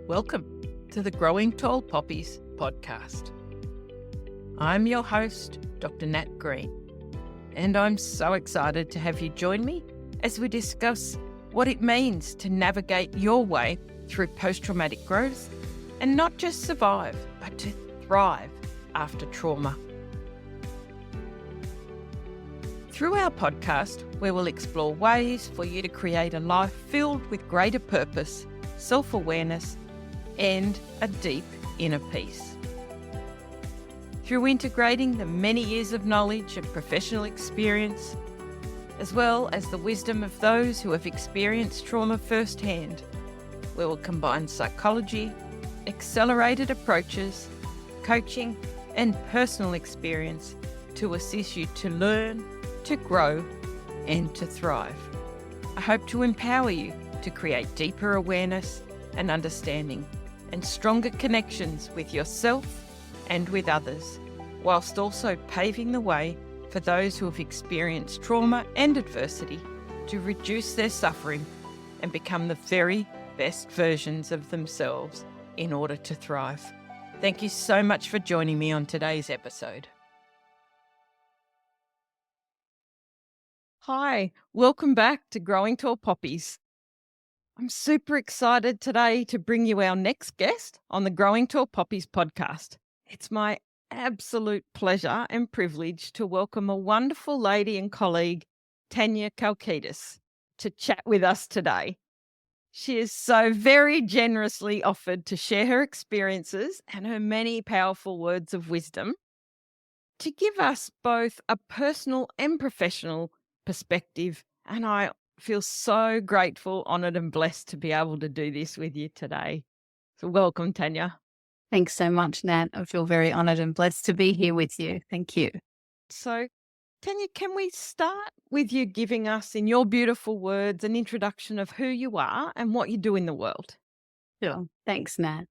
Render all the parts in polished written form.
Welcome to the Growing Tall Poppies podcast. I'm your host, Dr. Nat Green, and I'm so excited to have you join me as we discuss what it means to navigate your way through post-traumatic growth and not just survive, but to thrive after trauma. Through our podcast, we will explore ways for you to create a life filled with greater purpose, self-awareness, and a deep inner peace. Through integrating the many years of knowledge and professional experience, as well as the wisdom of those who have experienced trauma firsthand, we will combine psychology, accelerated approaches, coaching, and personal experience to assist you to learn, to grow, and to thrive. I hope to empower you to create deeper awareness and understanding and stronger connections with yourself and with others, whilst also paving the way for those who have experienced trauma and adversity to reduce their suffering and become the very best versions of themselves in order to thrive. Thank you so much for joining me on today's episode. Hi, welcome back to Growing Tall Poppies. I'm super excited today to bring you our next guest on the Growing Tall Poppies podcast. It's my absolute pleasure and privilege to welcome a wonderful lady and colleague, Tania Kalkidis, to chat with us today. She is so very generously offered to share her experiences and her many powerful words of wisdom to give us both a personal and professional perspective, and I feel so grateful, honoured and blessed to be able to do this with you today. So welcome, Tania. Thanks so much, Nat. I feel very honoured and blessed to be here with you. Thank you. So, Tania, can we start with you giving us, in your beautiful words, an introduction of who you are and what you do in the world? Sure. Thanks, Nat.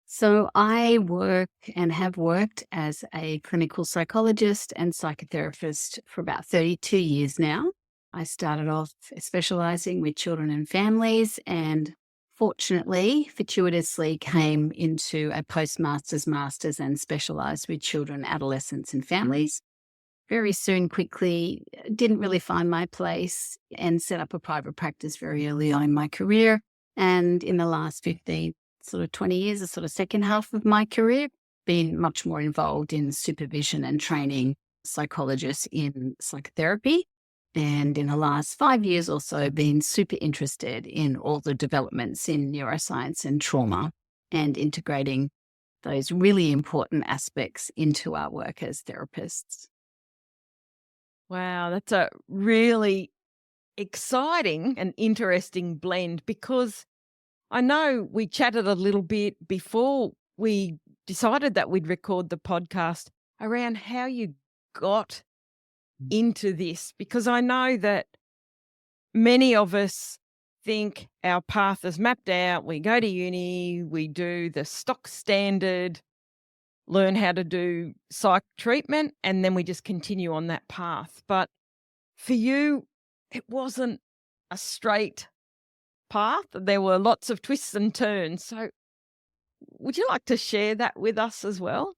So I work and have worked as a clinical psychologist and psychotherapist for about 32 years now. I started off specialising with children and families and fortunately, fortuitously came into a postmaster's masters and specialised with children, adolescents and families. Very soon, quickly, didn't really find my place and set up a private practice very early on in my career. And in the last 20 years, the sort of second half of my career, been much more involved in supervision and training psychologists in psychotherapy. And in the last 5 years or so, been super interested in all the developments in neuroscience and trauma and integrating those really important aspects into our work as therapists. Wow, that's a really exciting and interesting blend, because I know we chatted a little bit before we decided that we'd record the podcast around how you got into this, because I know that many of us think our path is mapped out. We go to uni, we do the stock standard, learn how to do psych treatment, and then we just continue on that path. But for you, it wasn't a straight path. There were lots of twists and turns. So would you like to share that with us as well?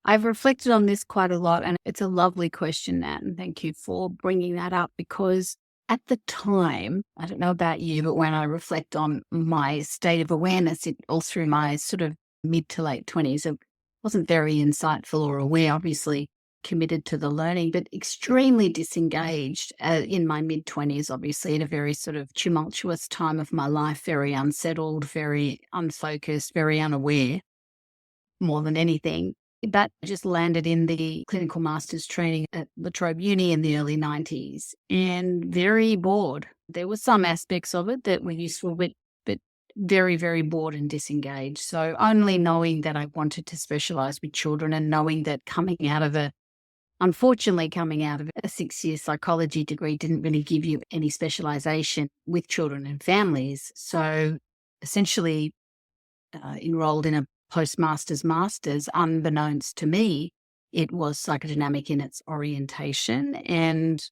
I've reflected on this quite a lot, and it's a lovely question, Nat, and thank you for bringing that up, because at the time, I don't know about you, but when I reflect on my state of awareness all through my sort of mid to late 20s, I wasn't very insightful or aware, obviously committed to the learning, but extremely disengaged in my mid 20s, obviously at a very sort of tumultuous time of my life, very unsettled, very unfocused, very unaware more than anything. That just landed in the clinical master's training at La Trobe Uni in the early 90s and very bored. There were some aspects of it that were useful, but very, very bored and disengaged. So only knowing that I wanted to specialise with children and knowing that unfortunately coming out of a 6-year psychology degree didn't really give you any specialisation with children and families. So essentially enrolled in a postmaster's masters, unbeknownst to me, it was psychodynamic in its orientation. And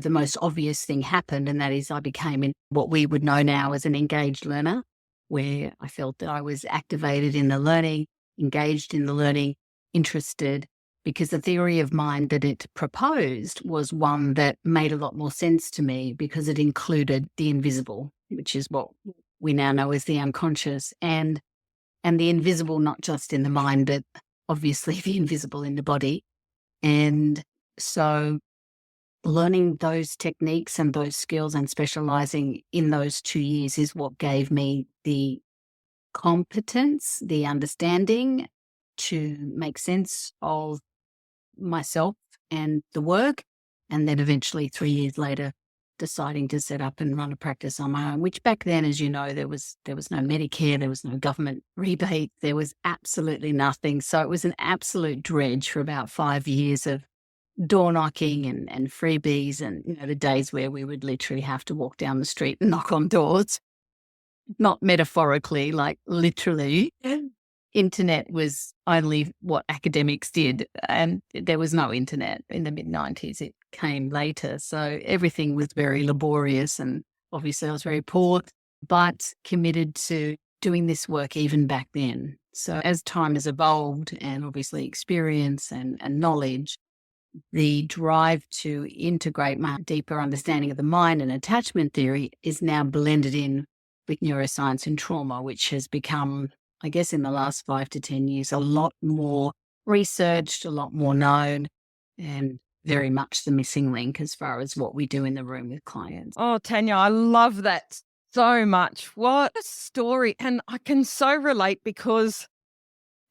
the most obvious thing happened, and that is I became what we would know now as an engaged learner, where I felt that I was activated in the learning, engaged in the learning, interested, because the theory of mind that it proposed was one that made a lot more sense to me because it included the invisible, which is what we now know as the unconscious, and the invisible, not just in the mind, but obviously the invisible in the body. And so learning those techniques and those skills and specializing in those 2 years is what gave me the competence, the understanding to make sense of myself and the work. And then eventually 3 years later, deciding to set up and run a practice on my own, which back then, as you know, there was no Medicare, there was no government rebate, there was absolutely nothing. So it was an absolute dredge for about 5 years of door knocking and freebies, and the days where we would literally have to walk down the street and knock on doors, not metaphorically, like literally. Internet was only what academics did, and there was no internet in the mid-90s. It came later. So everything was very laborious, and obviously I was very poor, but committed to doing this work even back then. So as time has evolved and obviously experience and knowledge, the drive to integrate my deeper understanding of the mind and attachment theory is now blended in with neuroscience and trauma, which has become, I guess, in the last 5 to 10 years, a lot more researched, a lot more known, and very much the missing link as far as what we do in the room with clients. Oh, Tania, I love that so much. What a story. And I can so relate because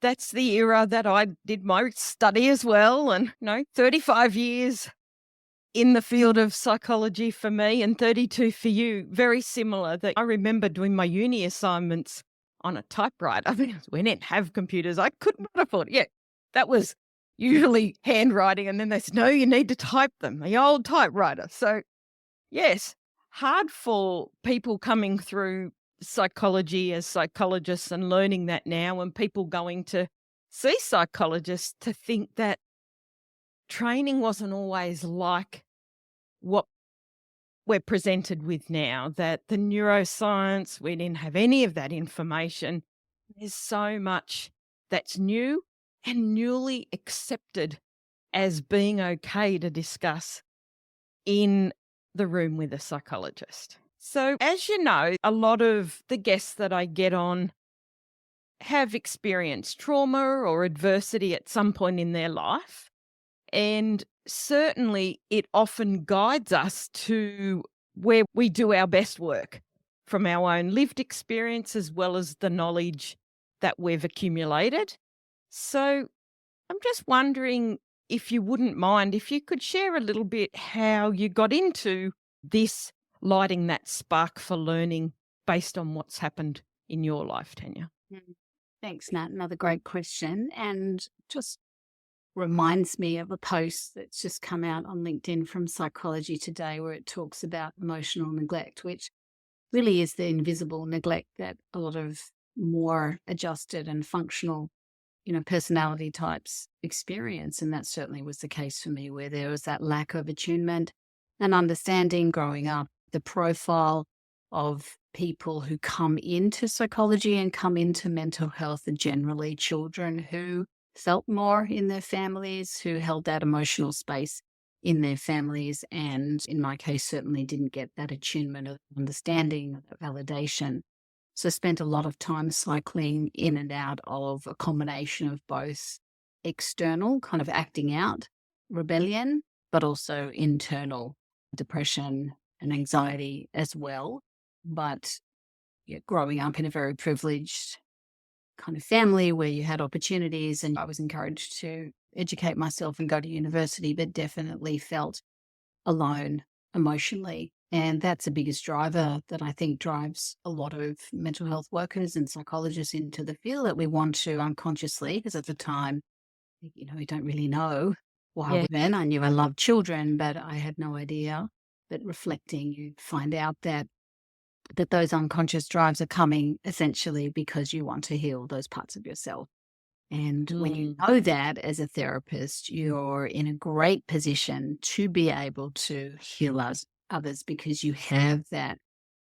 that's the era that I did my study as well. And, 35 years in the field of psychology for me and 32 for you. Very similar. That I remember doing my uni assignments on a typewriter. I mean, we didn't have computers. I could not afford it. Yeah, that was usually handwriting. And then they said, no, you need to type them, the old typewriter. So, yes, hard for people coming through psychology as psychologists and learning that now, and people going to see psychologists to think that training wasn't always like what we're presented with now, that the neuroscience, we didn't have any of that information. There's so much that's new and newly accepted as being okay to discuss in the room with a psychologist. So, as you know, a lot of the guests that I get on have experienced trauma or adversity at some point in their life. And certainly it often guides us to where we do our best work from our own lived experience as well as the knowledge that we've accumulated. So I'm just wondering if you wouldn't mind, if you could share a little bit how you got into this, lighting that spark for learning based on what's happened in your life, Tania. Thanks, Nat. Another great question. And just reminds me of a post that's just come out on LinkedIn from Psychology Today, where it talks about emotional neglect, which really is the invisible neglect that a lot of more adjusted and functional, personality types experience. And that certainly was the case for me, where there was that lack of attunement and understanding growing up. The profile of people who come into psychology and come into mental health are generally children who felt more in their families, who held that emotional space in their families, and in my case, certainly didn't get that attunement of understanding, of validation. So spent a lot of time cycling in and out of a combination of both external, kind of acting out rebellion, but also internal depression and anxiety as well. But growing up in a very privileged kind of family where you had opportunities, and I was encouraged to educate myself and go to university, but definitely felt alone emotionally. And that's the biggest driver that I think drives a lot of mental health workers and psychologists into the field, that we want to unconsciously, because at the time, we don't really know why we're men. I knew I loved children, but I had no idea. But reflecting, you find out that those unconscious drives are coming essentially because you want to heal those parts of yourself. And when you know that as a therapist, you're in a great position to be able to heal others, because you have that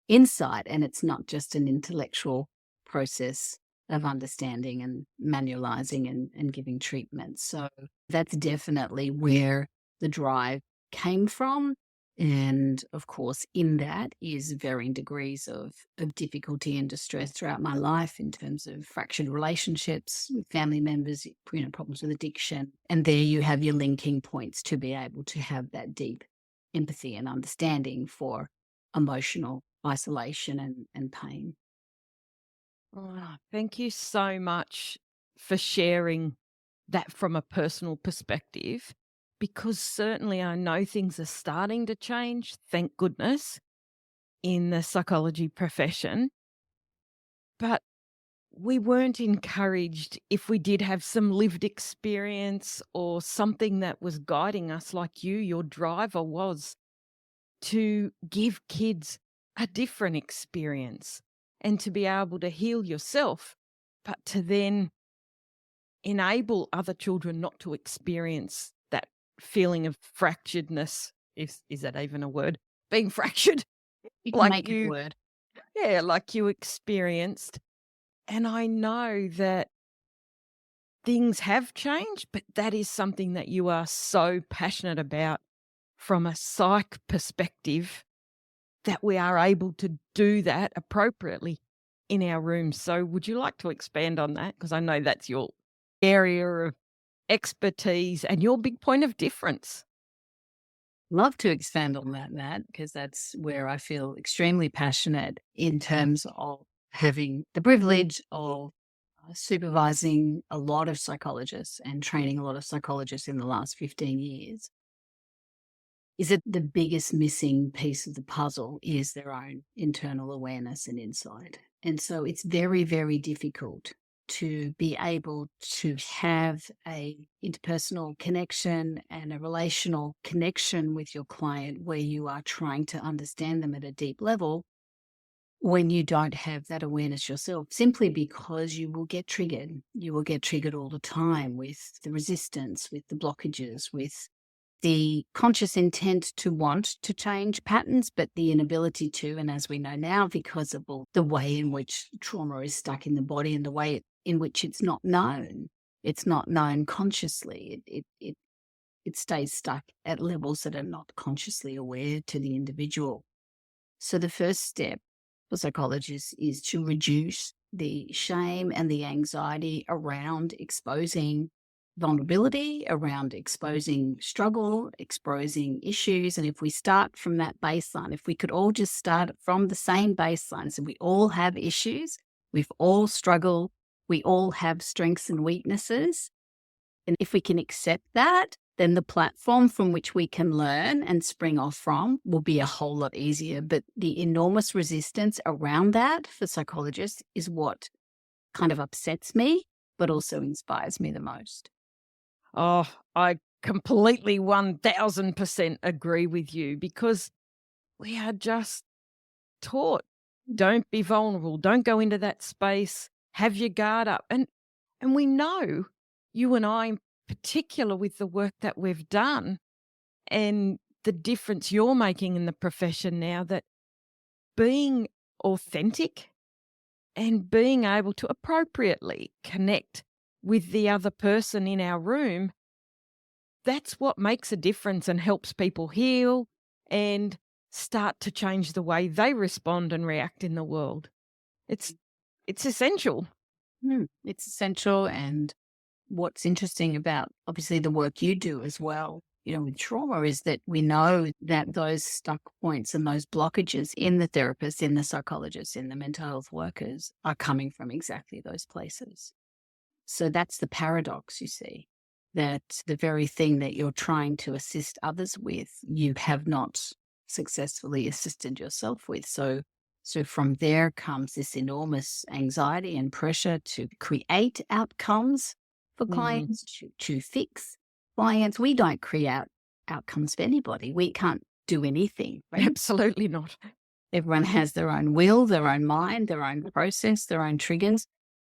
insight, and it's not just an intellectual process of understanding and manualizing and giving treatment. So that's definitely where the drive came from. And of course, in that is varying degrees of difficulty and distress throughout my life in terms of fractured relationships with family members, problems with addiction. And there you have your linking points to be able to have that deep empathy and understanding for emotional isolation and pain. Oh, thank you so much for sharing that from a personal perspective, because certainly I know things are starting to change, thank goodness, in the psychology profession. But we weren't encouraged if we did have some lived experience or something that was guiding us, like your driver was, to give kids a different experience and to be able to heal yourself, but to then enable other children not to experience that feeling of fracturedness. Is that even a word? Being fractured, You can like make it a word. yeah, like you experienced. And I know that things have changed, but that is something that you are so passionate about from a psych perspective, that we are able to do that appropriately in our rooms. So would you like to expand on that? Because I know that's your area of expertise and your big point of difference. Love to expand on that, Nat, because that's where I feel extremely passionate in terms of having the privilege of supervising a lot of psychologists and training a lot of psychologists in the last 15 years. Is that the biggest missing piece of the puzzle is their own internal awareness and insight. And so it's very, very difficult to be able to have a interpersonal connection and a relational connection with your client where you are trying to understand them at a deep level when you don't have that awareness yourself, simply because you will get triggered. You will get triggered all the time with the resistance, with the blockages, with the conscious intent to want to change patterns, but the inability to. And as we know now, because of all the way in which trauma is stuck in the body and the way in which it's not known consciously, it stays stuck at levels that are not consciously aware to the individual. So the first step for psychologists is to reduce the shame and the anxiety around exposing vulnerability, around exposing struggle, exposing issues. And if we start from that baseline, if we could all just start from the same baseline, so we all have issues, we've all struggled, we all have strengths and weaknesses. And if we can accept that, then the platform from which we can learn and spring off from will be a whole lot easier. But the enormous resistance around that for psychologists is what kind of upsets me, but also inspires me the most. Oh, I completely 1000% agree with you, because we are just taught, don't be vulnerable, don't go into that space, have your guard up. And we know, you and I in particular, with the work that we've done and the difference you're making in the profession now, that being authentic and being able to appropriately connect with the other person in our room, that's what makes a difference and helps people heal and start to change the way they respond and react in the world. It's essential. It's essential. And what's interesting about obviously the work you do as well, with trauma, is that we know that those stuck points and those blockages in the therapists, in the psychologists, in the mental health workers are coming from exactly those places. So that's the paradox, you see, that the very thing that you're trying to assist others with, you have not successfully assisted yourself with. So from there comes this enormous anxiety and pressure to create outcomes for clients, to fix clients. We don't create outcomes for anybody. We can't do anything. Right? Absolutely not. Everyone has their own will, their own mind, their own process, their own triggers.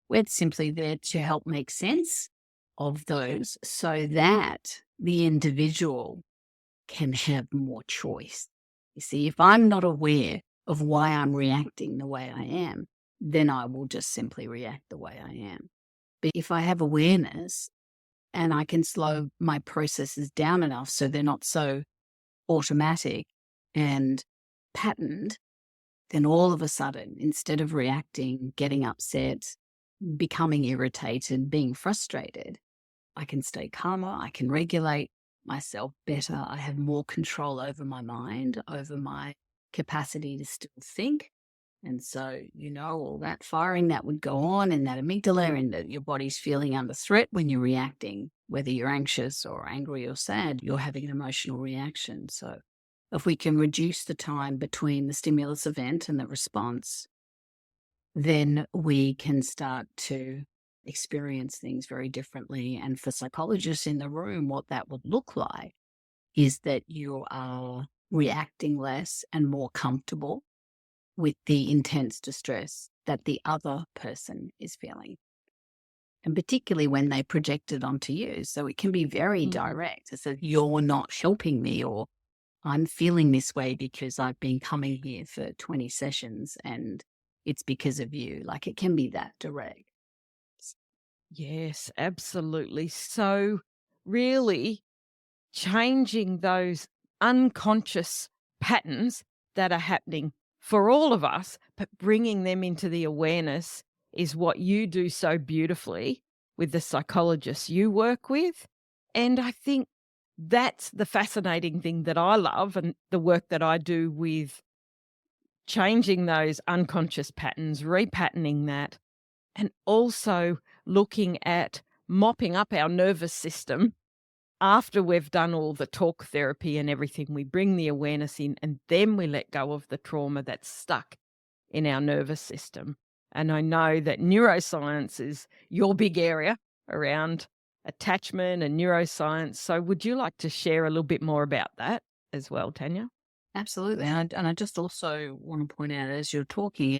We're simply there to help make sense of those so that the individual can have more choice. You see, if I'm not aware of why I'm reacting the way I am, then I will just simply react the way I am. But if I have awareness and I can slow my processes down enough so they're not so automatic and patterned, then all of a sudden, instead of reacting, getting upset, becoming irritated, being frustrated, I can stay calmer, I can regulate myself better, I have more control over my mind, over my capacity to still think. And so, all that firing that would go on in that amygdala and that your body's feeling under threat when you're reacting, whether you're anxious or angry or sad, you're having an emotional reaction. So if we can reduce the time between the stimulus event and the response, then we can start to experience things very differently. And for psychologists in the room, what that would look like is that you are reacting less and more comfortable with the intense distress that the other person is feeling. And particularly when they project it onto you. So it can be very direct. It says, you're not helping me, or I'm feeling this way because I've been coming here for 20 sessions and it's because of you. Like, it can be that direct. Yes, absolutely. So really changing those unconscious patterns that are happening for all of us, but bringing them into the awareness is what you do so beautifully with the psychologists you work with. And I think that's the fascinating thing that I love, and the work that I do with changing those unconscious patterns, repatterning that, and also looking at mopping up our nervous system after we've done all the talk therapy and everything. We bring the awareness in, and then we let go of the trauma that's stuck in our nervous system. And I know that neuroscience is your big area around attachment and neuroscience. So would you like to share a little bit more about that as well, Tania? Absolutely. And I just also want to point out, as you're talking,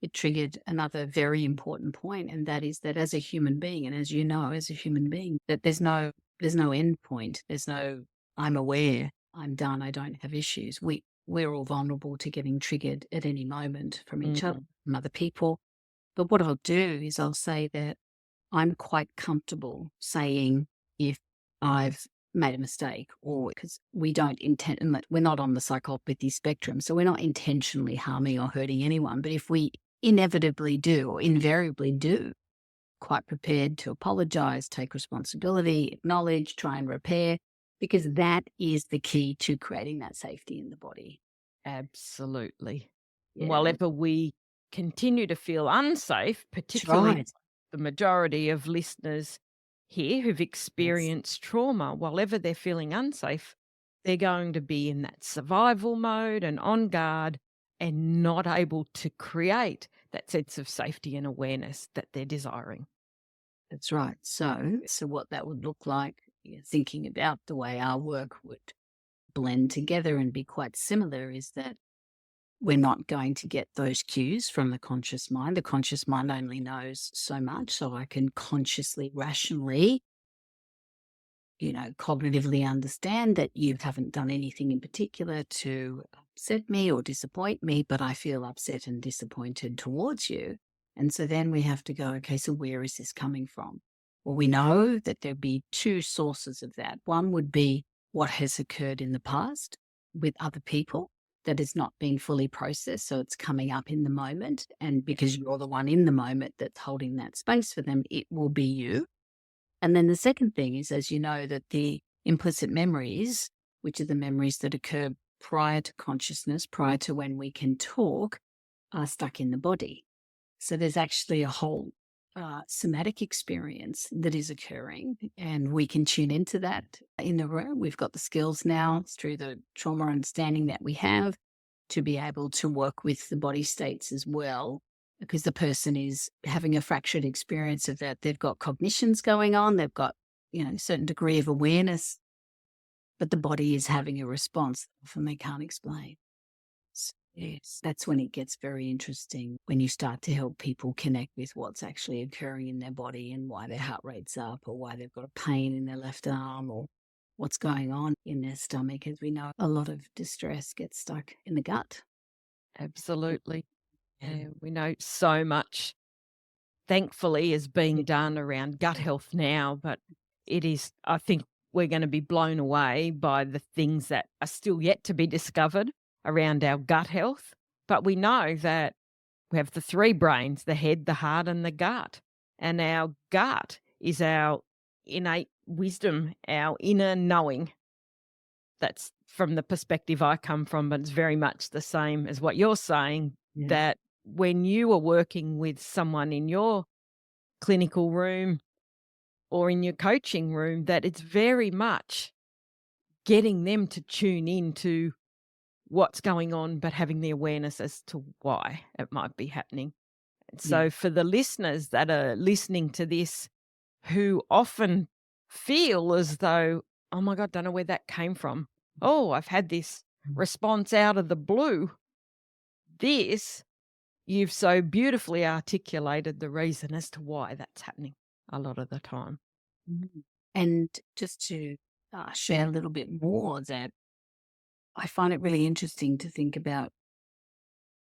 it triggered another very important point, and that is that as a human being, and as you know, as a human being, that there's no end point. There's no, I'm aware, I'm done, I don't have issues. We're all vulnerable to getting triggered at any moment from each other, from other people. But what I'll do is I'll say that I'm quite comfortable saying if I've made a mistake, or because we don't intend, we're not on the psychopathy spectrum, so we're not intentionally harming or hurting anyone. But if we inevitably do or invariably do, quite prepared to apologize, take responsibility, acknowledge, try and repair, because that is the key to creating that safety in the body. Absolutely. Yeah. While ever we continue to feel unsafe, particularly the majority of listeners here who've experienced trauma, while ever they're feeling unsafe, they're going to be in that survival mode and on guard and not able to create that sense of safety and awareness that they're desiring. That's right. So what that would look like, thinking about the way our work would blend together and be quite similar, is that we're not going to get those cues from the conscious mind. The conscious mind only knows so much, so I can consciously, rationally, cognitively understand that you haven't done anything in particular to upset me or disappoint me, but I feel upset and disappointed towards you. And so then we have to go, okay, so where is this coming from? Well, we know that there'd be two sources of that. One would be what has occurred in the past with other people that has not been fully processed. So it's coming up in the moment. And because you're the one in the moment that's holding that space for them, it will be you. And then the second thing is, as you know, that the implicit memories, which are the memories that occur prior to consciousness, prior to when we can talk, are stuck in the body. So there's actually a whole somatic experience that is occurring, and we can tune into that in the room. We've got the skills now through the trauma understanding that we have to be able to work with the body states as well, because the person is having a fractured experience of that. They've got cognitions going on, they've got, a certain degree of awareness, but the body is having a response that often they can't explain. Yes, that's when it gets very interesting, when you start to help people connect with what's actually occurring in their body and why their heart rate's up, or why they've got a pain in their left arm, or what's going on in their stomach. As we know, a lot of distress gets stuck in the gut. Absolutely. We know so much, thankfully, is being done around gut health now, but it is, I think we're going to be blown away by the things that are still yet to be discovered around our gut health. But we know that we have the three brains, the head, the heart, and the gut. And our gut is our innate wisdom, our inner knowing. That's from the perspective I come from, but it's very much the same as what you're saying, that when you are working with someone in your clinical room or in your coaching room, that it's very much getting them to tune into what's going on, but having the awareness as to why it might be happening. And so for the listeners that are listening to this, who often feel as though, oh my God, don't know where that came from. Oh, I've had this response out of the blue. You've so beautifully articulated the reason as to why that's happening a lot of the time. And just to share a little bit more, that I find it really interesting to think about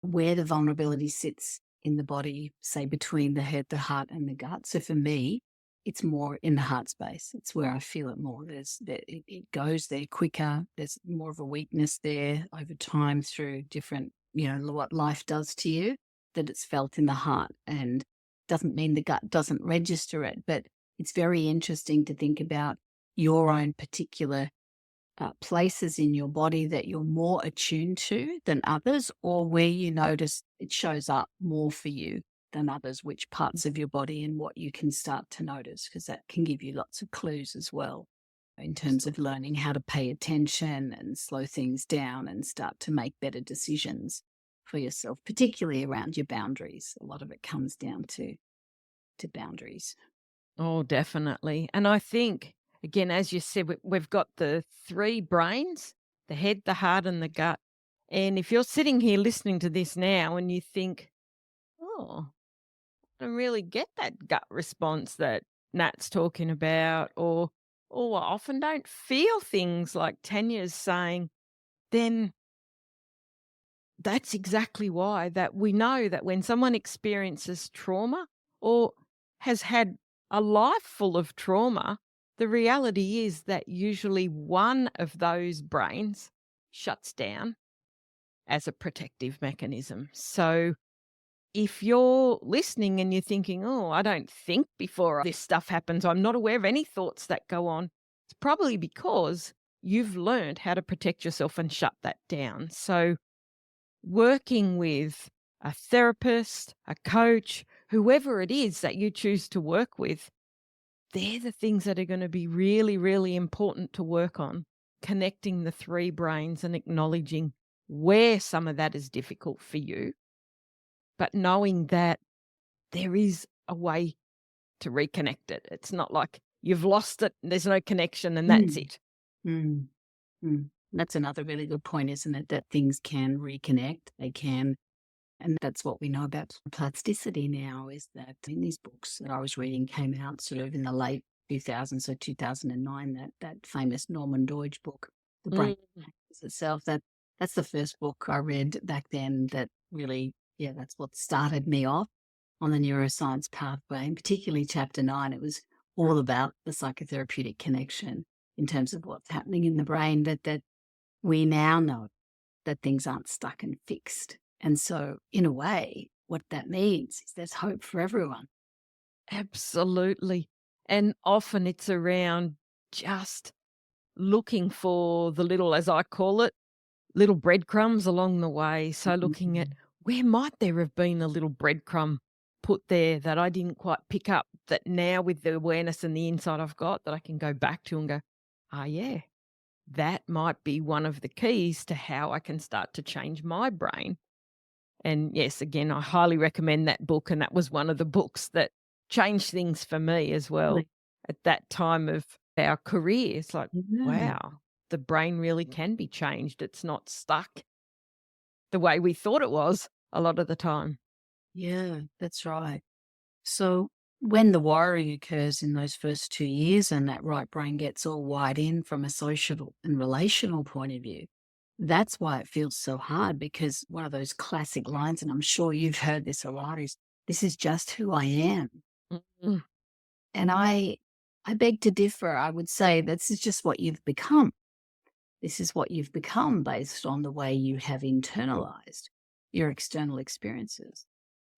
where the vulnerability sits in the body, say between the head, the heart, and the gut. So for me, it's more in the heart space. It's where I feel it more. It goes there quicker. There's more of a weakness there over time through different, what life does to you, that it's felt in the heart. And doesn't mean the gut doesn't register it, but it's very interesting to think about your own particular places in your body that you're more attuned to than others, or where you notice it shows up more for you than others, which parts of your body and what you can start to notice, because that can give you lots of clues as well in terms of learning how to pay attention and slow things down and start to make better decisions for yourself, particularly around your boundaries. A lot of it comes down to boundaries. Oh, definitely. And I think, again, as you said, we've got the three brains, the head, the heart, and the gut. And if you're sitting here listening to this now and you think, oh, I don't really get that gut response that Nat's talking about, or I often don't feel things like Tania's saying, then that's exactly why that we know that when someone experiences trauma or has had a life full of trauma, the reality is that usually one of those brains shuts down as a protective mechanism. So if you're listening and you're thinking, oh, I don't think before this stuff happens, I'm not aware of any thoughts that go on, it's probably because you've learned how to protect yourself and shut that down. So working with a therapist, a coach, whoever it is that you choose to work with, they're the things that are going to be really, really important to work on, connecting the three brains and acknowledging where some of that is difficult for you, but knowing that there is a way to reconnect it. It's not like you've lost it, there's no connection, and that's it. That's another really good point, isn't it? That things can reconnect. They can. And that's what we know about plasticity now, is that in these books that I was reading came out sort of in the late 2000s, so 2009, that famous Norman Doidge book, The Brain Itself. That's the first book I read back then that really, that's what started me off on the neuroscience pathway, and particularly chapter 9. It was all about the psychotherapeutic connection in terms of what's happening in the brain, that we now know that things aren't stuck and fixed. And so, in a way, what that means is there's hope for everyone. Absolutely. And often it's around just looking for the little, as I call it, little breadcrumbs along the way. So looking at where might there have been a little breadcrumb put there that I didn't quite pick up, that now with the awareness and the insight I've got, that I can go back to and go, that might be one of the keys to how I can start to change my brain. And yes, again, I highly recommend that book. And that was one of the books that changed things for me as well. At that time of our career, it's like, wow, the brain really can be changed. It's not stuck the way we thought it was a lot of the time. Yeah, that's right. So when the wiring occurs in those first 2 years and that right brain gets all wired in from a social and relational point of view, That's why it feels so hard, because one of those classic lines, and I'm sure you've heard this a lot, is, "This is just who I am." Mm. And I beg to differ. I would say this is just what you've become. This is what you've become based on the way you have internalized your external experiences.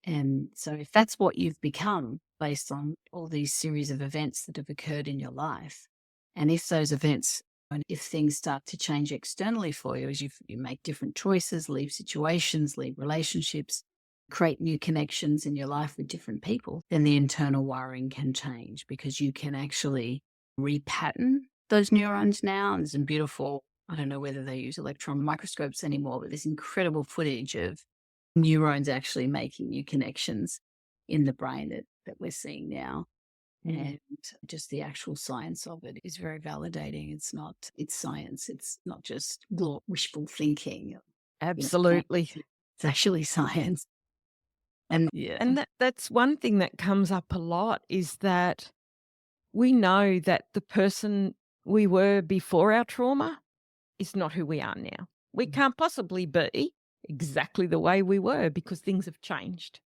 And so if that's what you've become based on all these series of events that have occurred in your life, and if those events, and if things start to change externally for you as you make different choices, leave situations, leave relationships, create new connections in your life with different people, then the internal wiring can change, because you can actually repattern those neurons now. And there's some beautiful, I don't know whether they use electron microscopes anymore, but there's incredible footage of neurons actually making new connections in the brain that we're seeing now. And just the actual science of it is very validating. It's science. It's not just wishful thinking. Absolutely. It's actually science. And yeah. And that's one thing that comes up a lot, is that we know that the person we were before our trauma is not who we are now. We can't possibly be exactly the way we were, because things have changed.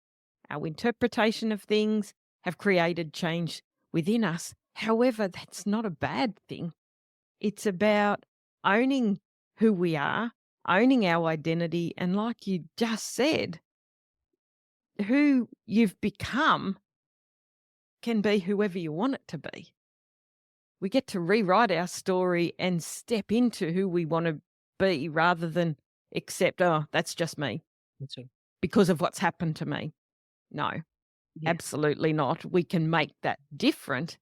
Our interpretation of things have created change within us. However, that's not a bad thing. It's about owning who we are, owning our identity, and like you just said, who you've become can be whoever you want it to be. We get to rewrite our story and step into who we want to be, rather than accept, oh, that's just me because of what's happened to me. No, absolutely not. We can make that different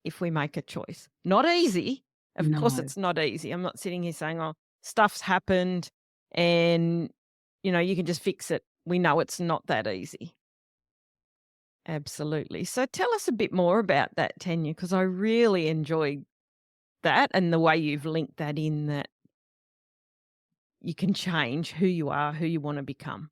if we make a choice. Not easy. Of course, it's not easy. I'm not sitting here saying, oh, stuff's happened and, you can just fix it. We know it's not that easy. Absolutely. So tell us a bit more about that, Tania, because I really enjoyed that, and the way you've linked that in, that you can change who you are, who you want to become.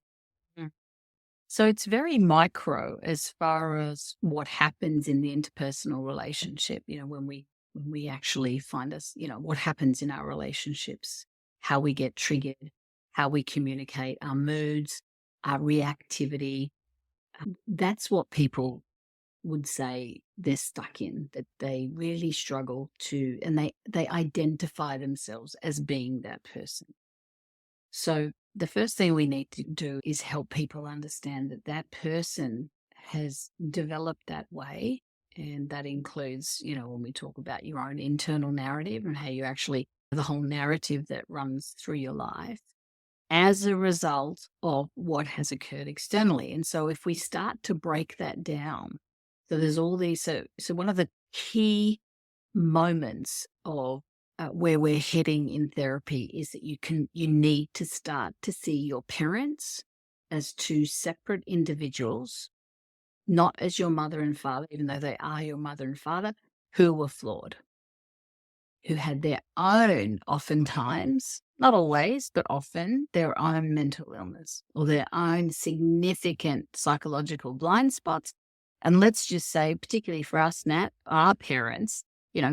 So it's very micro as far as what happens in the interpersonal relationship, when we actually find us, what happens in our relationships, how we get triggered, how we communicate, our moods, our reactivity. That's what people would say they're stuck in, that they really struggle to, and they identify themselves as being that person. So the first thing we need to do is help people understand that that person has developed that way. And that includes, when we talk about your own internal narrative and how you actually, the whole narrative that runs through your life as a result of what has occurred externally. And so if we start to break that down, so there's all these, so one of the key moments of where we're heading in therapy is that you need to start to see your parents as two separate individuals, not as your mother and father, even though they are your mother and father, who were flawed, who had their own, oftentimes, not always, but often, their own mental illness or their own significant psychological blind spots. And let's just say, particularly for us, Nat, our parents,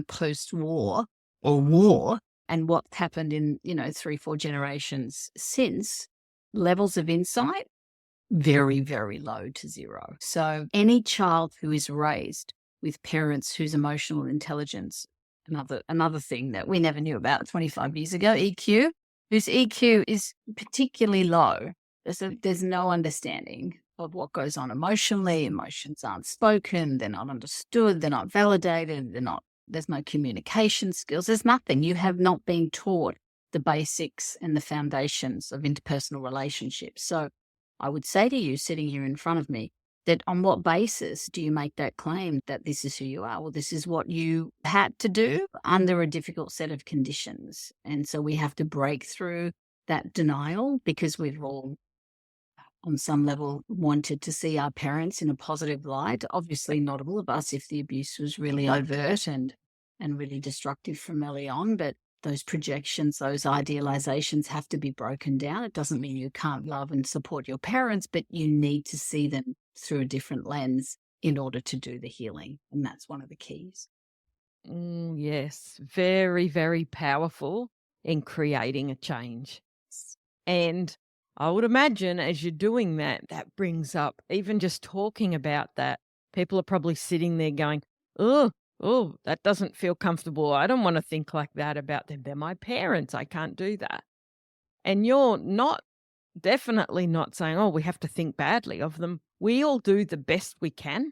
post-war or war, and what's happened in, 3-4 generations since, levels of insight, very, very low to zero. So any child who is raised with parents whose emotional intelligence, another thing that we never knew about 25 years ago, EQ, whose EQ is particularly low, there's no understanding of what goes on emotionally. Emotions aren't spoken, they're not understood, they're not validated, there's no communication skills, there's nothing. You have not been taught the basics and the foundations of interpersonal relationships. So I would say to you, sitting here in front of me, that on what basis do you make that claim that this is who you are? Well, this is what you had to do under a difficult set of conditions. And so we have to break through that denial, because we've all, on some level, wanted to see our parents in a positive light. Obviously not all of us, if the abuse was really overt and really destructive from early on, but those projections, those idealizations have to be broken down. It doesn't mean you can't love and support your parents, but you need to see them through a different lens in order to do the healing. And that's one of the keys. Yes, very, very powerful. in creating a change. And I would imagine as you're doing that, that brings up, even just talking about that, people are probably sitting there going, oh, that doesn't feel comfortable. I don't want to think like that about them. They're my parents. I can't do that. And you're definitely not saying, oh, we have to think badly of them. We all do the best we can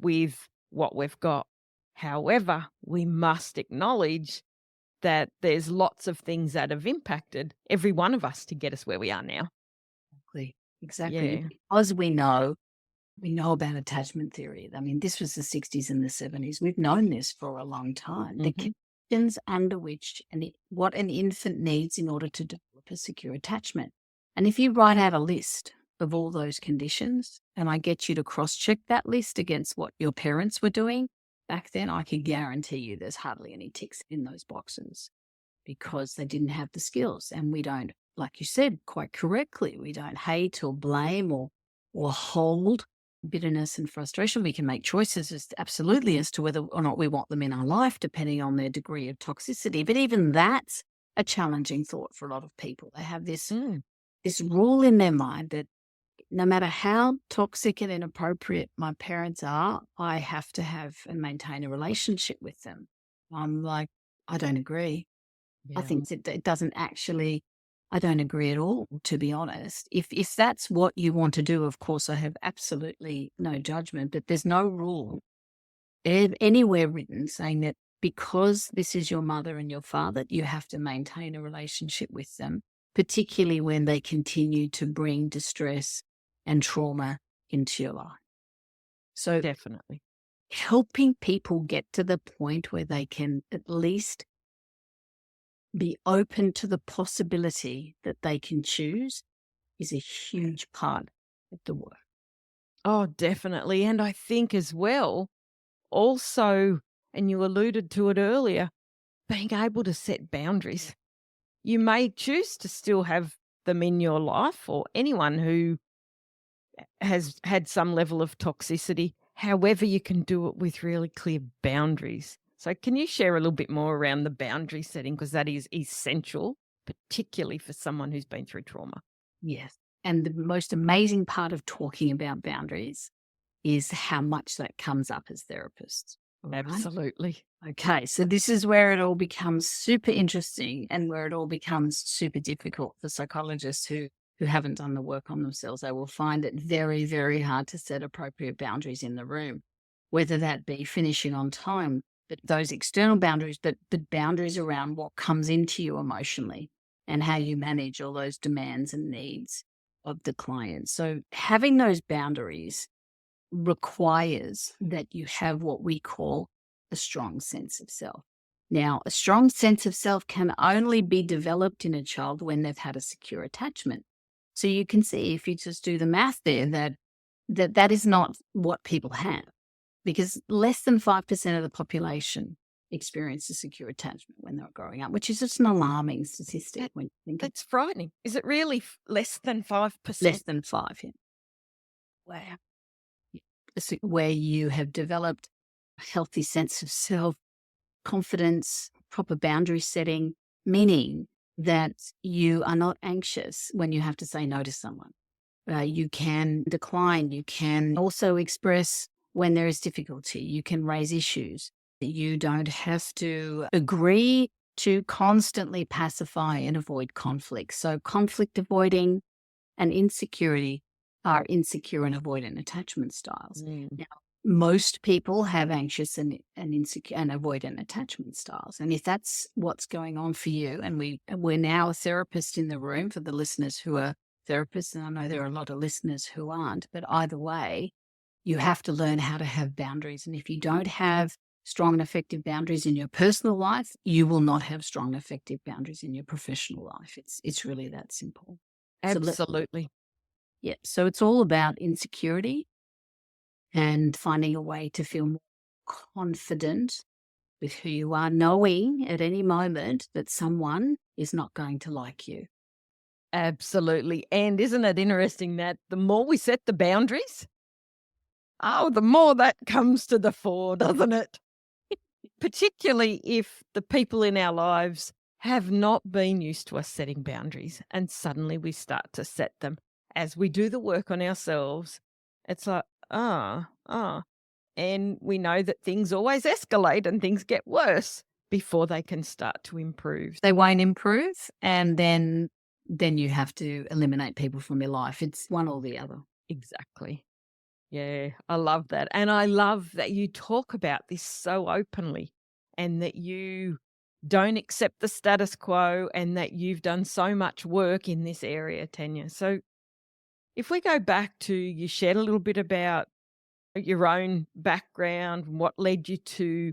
with what we've got. However, we must acknowledge that there's lots of things that have impacted every one of us to get us where we are now. Exactly. Yeah. Because we know about attachment theory. I mean, this was the 60s and the 70s. We've known this for a long time. The conditions under which what an infant needs in order to develop a secure attachment. And if you write out a list of all those conditions and I get you to cross-check that list against what your parents were doing back then, I can guarantee you there's hardly any ticks in those boxes because they didn't have the skills. And we don't, like you said quite correctly, we don't hate or blame or hold bitterness and frustration. We can make choices as to whether or not we want them in our life, depending on their degree of toxicity. But even that's a challenging thought for a lot of people. They have this rule in their mind that no matter how toxic and inappropriate my parents are, I have to have and maintain a relationship with them. I'm like, I don't agree. Yeah. I think it doesn't actually, I don't agree at all, to be honest. If that's what you want to do, of course, I have absolutely no judgment, but there's no rule anywhere written saying that because this is your mother and your father, you have to maintain a relationship with them, particularly when they continue to bring distress and trauma into your life. So definitely helping people get to the point where they can at least be open to the possibility that they can choose is a huge part of the work. Oh, definitely. And I think as well, also, and you alluded to it earlier, being able to set boundaries. You may choose to still have them in your life or anyone who has had some level of toxicity. However, you can do it with really clear boundaries. So can you share a little bit more around the boundary setting? Because that is essential, particularly for someone who's been through trauma. Yes. And the most amazing part of talking about boundaries is how much that comes up as therapists. Right? Absolutely. Okay, so this is where it all becomes super interesting and where it all becomes super difficult for psychologists who haven't done the work on themselves. They will find it very, very hard to set appropriate boundaries in the room, whether that be finishing on time, but those external boundaries, but boundaries around what comes into you emotionally and how you manage all those demands and needs of the client. So having those boundaries requires that you have what we call a strong sense of self. Now, a strong sense of self can only be developed in a child when they've had a secure attachment. So you can see, if you just do the math there, that is not what people have, because less than 5% of the population experience a secure attachment when they're growing up, which is just an alarming statistic. When you think that's frightening. Is it really less than 5%? Less than 5%, yeah. Wow. Where you have developed a healthy sense of self, confidence, proper boundary setting, meaning that you are not anxious when you have to say no to someone. You can decline. You can also express when there is difficulty. You can raise issues. You don't have to agree to constantly pacify and avoid conflict. So conflict avoiding and insecurity are insecure and avoidant attachment styles. Now, most people have anxious and insecure and avoidant attachment styles. And if that's what's going on for you, and we're now a therapist in the room for the listeners who are therapists, and I know there are a lot of listeners who aren't, but either way, you have to learn how to have boundaries. And if you don't have strong and effective boundaries in your personal life, you will not have strong and effective boundaries in your professional life. It's really that simple. Absolutely. Yeah. So it's all about insecurity and finding a way to feel more confident with who you are, knowing at any moment that someone is not going to like you. Absolutely. And isn't it interesting that the more we set the boundaries, the more that comes to the fore, doesn't it? Particularly if the people in our lives have not been used to us setting boundaries, and suddenly we start to set them as we do the work on ourselves. It's like, and we know that things always escalate and things get worse before they can start to improve. They won't improve, and then you have to eliminate people from your life. It's one or the other. Exactly. Yeah, I love that. And I love that you talk about this so openly and that you don't accept the status quo and that you've done so much work in this area, Tania. So if we go back to, you shared a little bit about your own background and what led you to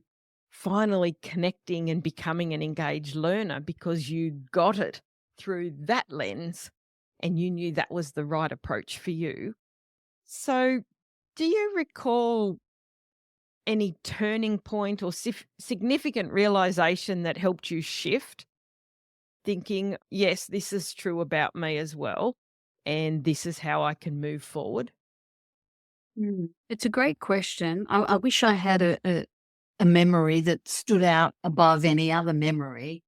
finally connecting and becoming an engaged learner because you got it through that lens and you knew that was the right approach for you. So, do you recall any turning point or significant realization that helped you shift, thinking, yes, this is true about me as well, and this is how I can move forward? It's a great question. I wish I had a memory that stood out above any other memory.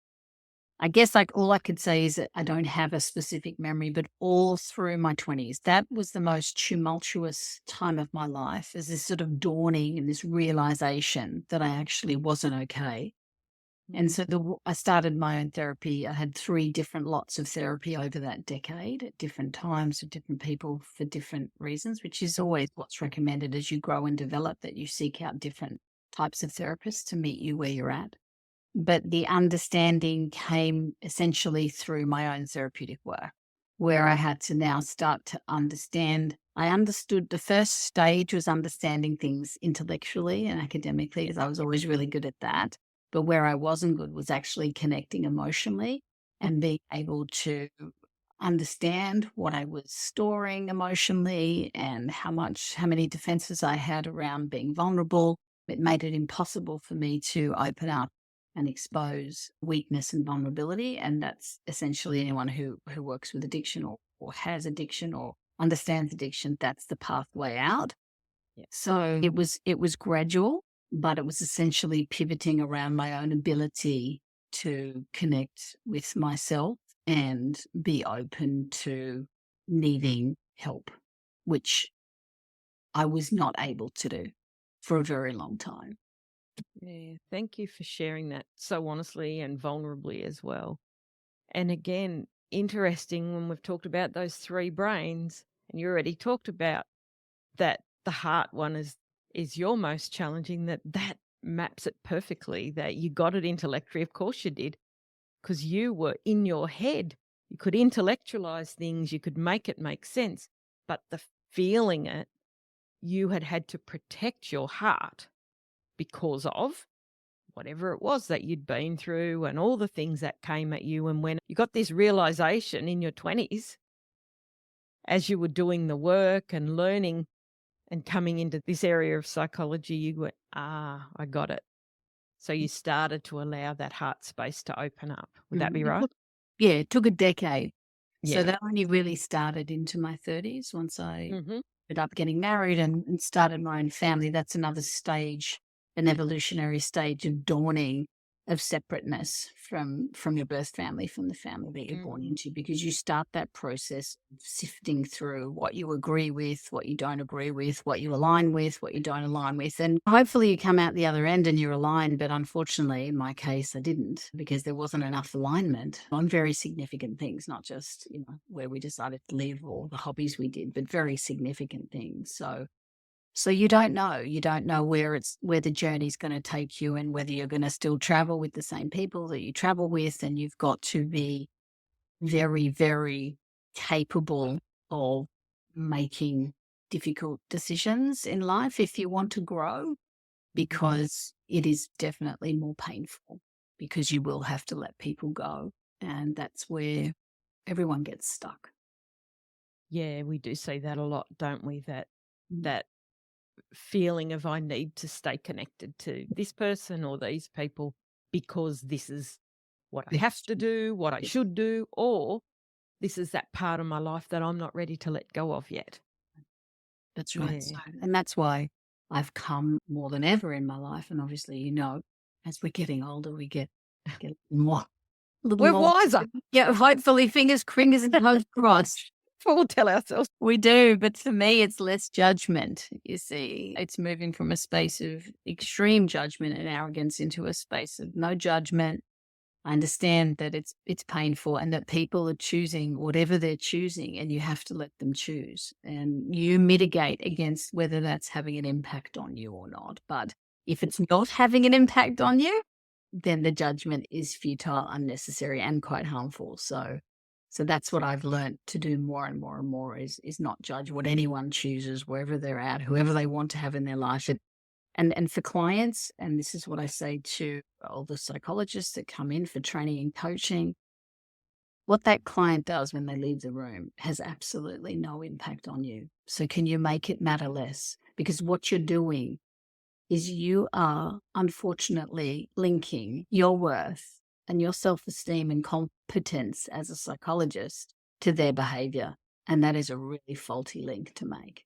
I guess all I could say is that I don't have a specific memory, but all through my 20s, that was the most tumultuous time of my life, as this sort of dawning and this realization that I actually wasn't okay. And so I started my own therapy. I had 3 different lots of therapy over that decade at different times with different people for different reasons, which is always what's recommended as you grow and develop, that you seek out different types of therapists to meet you where you're at. But the understanding came essentially through my own therapeutic work, where I had to now start to understand. I understood the first stage was understanding things intellectually and academically, as I was always really good at that. But where I wasn't good was actually connecting emotionally and being able to understand what I was storing emotionally and how many defenses I had around being vulnerable. It made it impossible for me to open up and expose weakness and vulnerability. And that's essentially anyone who works with addiction or has addiction or understands addiction. That's the pathway out. Yeah. So it was gradual, but it was essentially pivoting around my own ability to connect with myself and be open to needing help, which I was not able to do for a very long time. Yeah, thank you for sharing that so honestly and vulnerably as well. And again, interesting when we've talked about those 3 brains, and you already talked about that the heart one is your most challenging, that maps it perfectly, that you got it intellectually. Of course you did, because you were in your head. You could intellectualize things, you could make it make sense, but the feeling it, you had to protect your heart because of whatever it was that you'd been through and all the things that came at you. And when you got this realization in your 20s, as you were doing the work and learning and coming into this area of psychology, you went, I got it. So you started to allow that heart space to open up. Would that be right? It took a decade. Yeah. So that only really started into my 30s once I Mm-hmm. ended up getting married and started my own family. That's another stage, an evolutionary stage of dawning of separateness from your birth family, from the family that you're born into, because you start that process of sifting through what you agree with, what you don't agree with, what you align with, what you don't align with. And hopefully you come out the other end and you're aligned. But unfortunately, in my case, I didn't, because there wasn't enough alignment on very significant things, not just, where we decided to live or the hobbies we did, but very significant things. So you don't know where the journey's going to take you and whether you're going to still travel with the same people that you travel with. And you've got to be very, very capable of making difficult decisions in life if you want to grow, because it is definitely more painful, because you will have to let people go. And that's where everyone gets stuck. Yeah, we do see that a lot, don't we? That feeling of I need to stay connected to this person or these people because this is what I have to do, what I should do, or this is that part of my life that I'm not ready to let go of yet. That's right. Yeah. So, and that's why I've come more than ever in my life. And obviously, as we're getting older, we get more A little We're more. wiser. Yeah, hopefully, fingers and toes crossed. We'll tell ourselves. We do, but for me, it's less judgment. You see, it's moving from a space of extreme judgment and arrogance into a space of no judgment. I understand that it's painful and that people are choosing whatever they're choosing, and you have to let them choose. And you mitigate against whether that's having an impact on you or not. But if it's not having an impact on you, then the judgment is futile, unnecessary, and quite harmful. So that's what I've learned to do more and more and more is not judge what anyone chooses, wherever they're at, whoever they want to have in their life. And for clients, and this is what I say to all the psychologists that come in for training and coaching, what that client does when they leave the room has absolutely no impact on you. So can you make it matter less? Because what you're doing is you are unfortunately linking your worth and your self-esteem and competence as a psychologist to their behavior. And that is a really faulty link to make.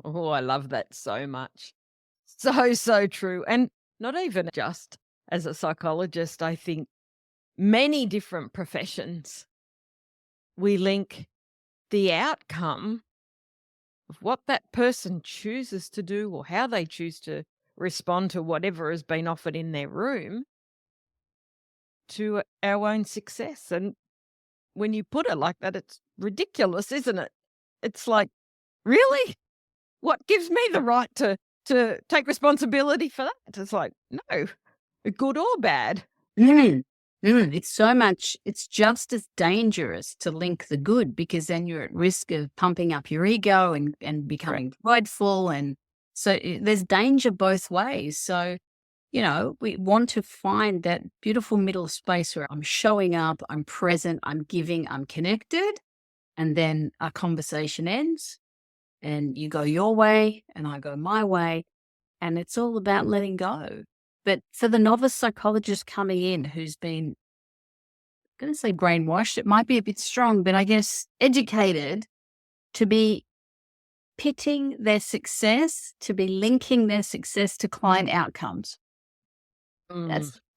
Oh, I love that so much. So true. And not even just as a psychologist, I think many different professions, we link the outcome of what that person chooses to do or how they choose to respond to whatever has been offered in their room to our own success. And when you put it like that, it's ridiculous, isn't it? It's like, really? What gives me the right to take responsibility for that? It's like, no, good or bad. It's just as dangerous to link the good, because then you're at risk of pumping up your ego and becoming prideful. And so there's danger both ways. So, we want to find that beautiful middle space where I'm showing up, I'm present, I'm giving, I'm connected. And then our conversation ends and you go your way and I go my way. And it's all about letting go. But for the novice psychologist coming in who's been, I'm going to say brainwashed, it might be a bit strong, but I guess educated to be pitting their success, to be linking their success to client outcomes.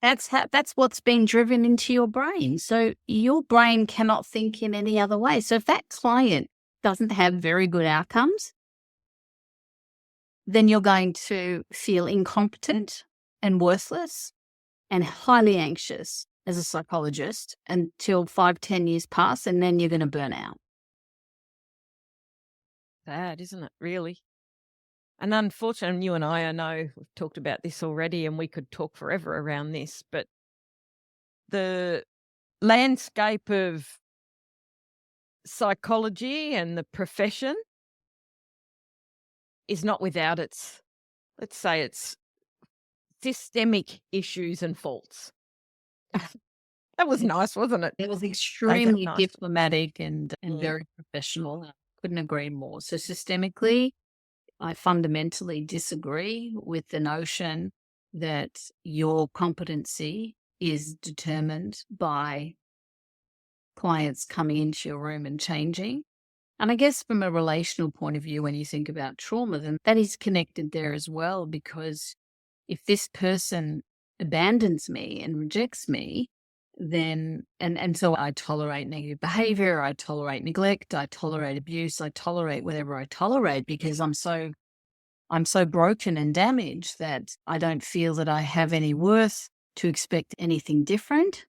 That's what's been driven into your brain. So your brain cannot think in any other way. So if that client doesn't have very good outcomes, then you're going to feel incompetent and worthless and highly anxious as a psychologist until 5-10 years pass, and then you're going to burn out. Bad, isn't it, really? And unfortunately, you and I know we've talked about this already and we could talk forever around this, but the landscape of psychology and the profession is not without its, let's say, its systemic issues and faults. That was nice, wasn't it? It was extremely diplomatic and very professional. I couldn't agree more. So systemically, I fundamentally disagree with the notion that your competency is determined by clients coming into your room and changing. And I guess from a relational point of view, when you think about trauma, then that is connected there as well, because if this person abandons me and rejects me, then, and so I tolerate negative behavior, I tolerate neglect, I tolerate abuse, I tolerate whatever I tolerate because I'm so broken and damaged that I don't feel that I have any worth to expect anything different.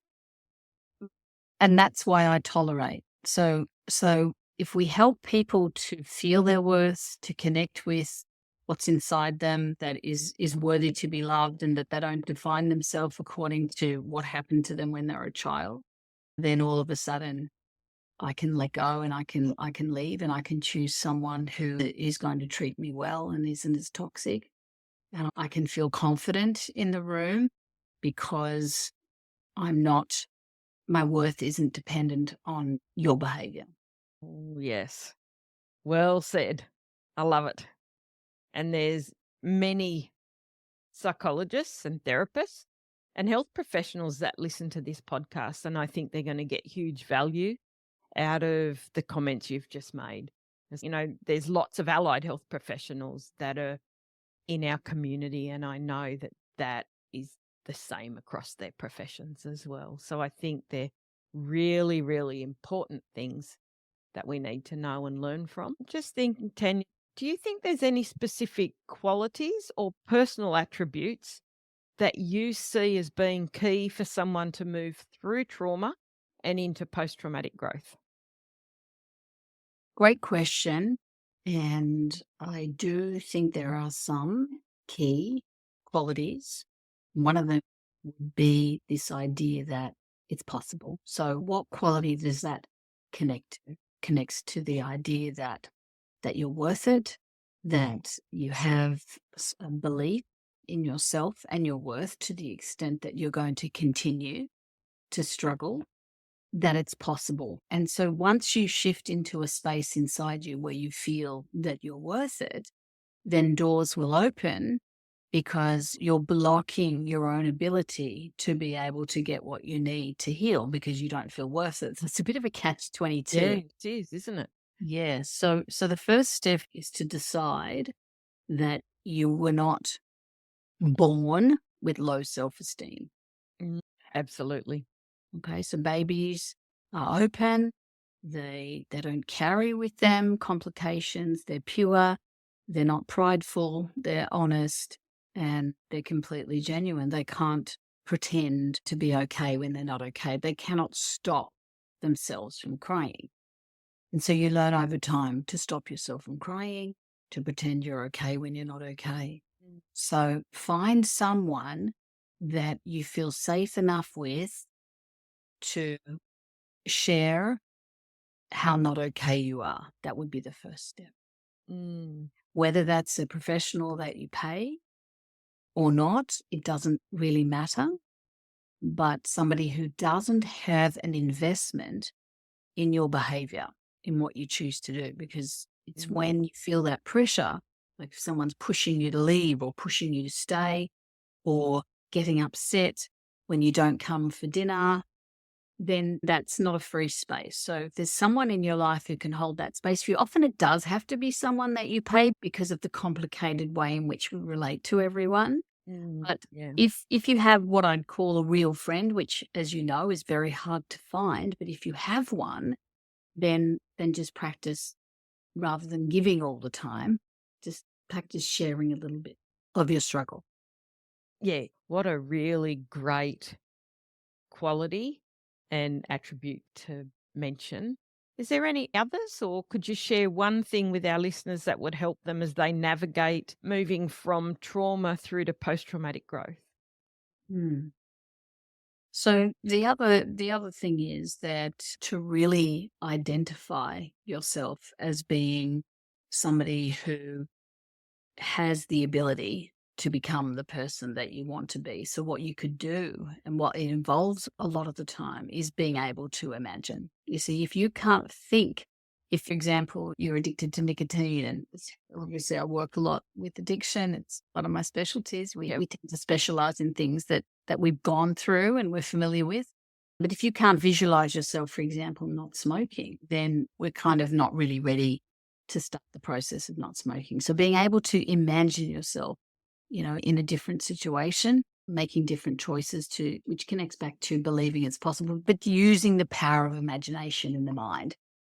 And that's why I tolerate. So if we help people to feel their worth, to connect with what's inside them that is worthy to be loved, and that they don't define themselves according to what happened to them when they were a child, then all of a sudden I can let go and I can leave and I can choose someone who is going to treat me well and isn't as toxic. And I can feel confident in the room because my worth isn't dependent on your behavior. Yes. Well said. I love it. And there's many psychologists and therapists and health professionals that listen to this podcast, and I think they're going to get huge value out of the comments you've just made. There's lots of allied health professionals that are in our community, and I know that is the same across their professions as well. So I think they're really, really important things that we need to know and learn from. Just thinking, Tanya, do you think there's any specific qualities or personal attributes that you see as being key for someone to move through trauma and into post-traumatic growth? Great question. And I do think there are some key qualities. One of them would be this idea that it's possible. So what quality does that connect to? Connects to the idea that you're worth it, that you have a belief in yourself and your worth to the extent that you're going to continue to struggle, that it's possible. And so once you shift into a space inside you where you feel that you're worth it, then doors will open because you're blocking your own ability to be able to get what you need to heal because you don't feel worth it. So it's a bit of a catch-22. Yeah, it is, isn't it? Yeah. So the first step is to decide that you were not born with low self-esteem. Absolutely. Okay. So babies are open. They don't carry with them complications. They're pure. They're not prideful. They're honest, and they're completely genuine. They can't pretend to be okay when they're not okay. They cannot stop themselves from crying. And so you learn over time to stop yourself from crying, to pretend you're okay when you're not okay. So find someone that you feel safe enough with to share how not okay you are. That would be the first step. Whether that's a professional that you pay or not, it doesn't really matter. But somebody who doesn't have an investment in your behavior, in what you choose to do, because it's when you feel that pressure, like if someone's pushing you to leave or pushing you to stay or getting upset when you don't come for dinner, then that's not a free space. So if there's someone in your life who can hold that space for you, often it does have to be someone that you pay because of the complicated way in which we relate to everyone. But if you have what I'd call a real friend, which, as you know, is very hard to find, but if you have one, then just practice, rather than giving all the time, just practice sharing a little bit of your struggle. Yeah, what a really great quality and attribute to mention. Is there any others, or could you share one thing with our listeners that would help them as they navigate moving from trauma through to post-traumatic growth? So the other thing is that to really identify yourself as being somebody who has the ability to become the person that you want to be. So what you could do, and what it involves a lot of the time, is being able to imagine. You see, if you can't think, if, for example, you're addicted to nicotine, and obviously I work a lot with addiction, it's one of my specialties. We tend to specialize in things that we've gone through and we're familiar with. But if you can't visualize yourself, for example, not smoking, then we're kind of not really ready to start the process of not smoking. So being able to imagine yourself, in a different situation, making different choices, which connects back to believing it's possible, but using the power of imagination in the mind